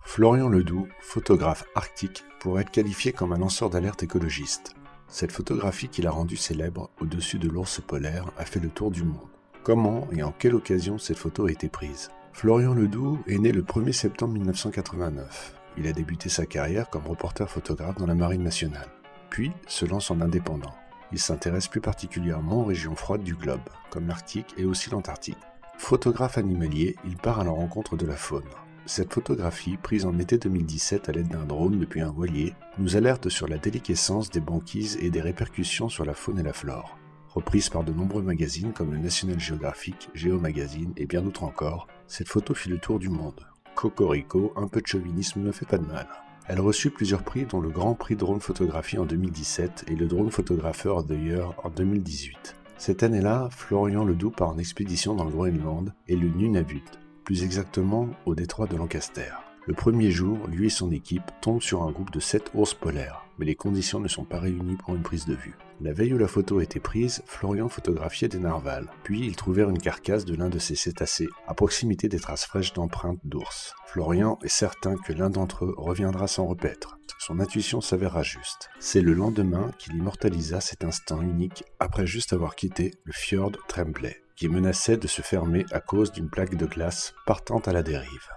Florian Ledoux, photographe arctique, pourrait être qualifié comme un lanceur d'alerte écologiste. Cette photographie qu'il a rendue célèbre au-dessus de l'ours polaire a fait le tour du monde. Comment et en quelle occasion cette photo a été prise? Florian Ledoux est né le 1er septembre 1989. Il a débuté sa carrière comme reporter photographe dans la Marine nationale, puis se lance en indépendant. Il s'intéresse plus particulièrement aux régions froides du globe, comme l'Arctique et aussi l'Antarctique. Photographe animalier, il part à la rencontre de la faune. Cette photographie, prise en été 2017 à l'aide d'un drone depuis un voilier, nous alerte sur la déliquescence des banquises et des répercussions sur la faune et la flore. Reprise par de nombreux magazines comme le National Geographic, Geo Magazine et bien d'autres encore, cette photo fit le tour du monde. Cocorico, un peu de chauvinisme ne fait pas de mal. Elle reçut plusieurs prix dont le Grand Prix Drone Photographie en 2017 et le Drone Photographer of the Year en 2018. Cette année-là, Florian Ledoux part en expédition dans le Groenland et le Nunavut, plus exactement au détroit de Lancaster. Le premier jour, lui et son équipe tombent sur un groupe de 7 ours polaires, mais les conditions ne sont pas réunies pour une prise de vue. La veille où la photo a été prise, Florian photographiait des narvals, puis ils trouvèrent une carcasse de l'un de ces cétacés, à proximité des traces fraîches d'empreintes d'ours. Florian est certain que l'un d'entre eux reviendra sans repaître. Son intuition s'avéra juste. C'est le lendemain qu'il immortalisa cet instant unique après juste avoir quitté le fjord Tremblay, qui menaçait de se fermer à cause d'une plaque de glace partant à la dérive.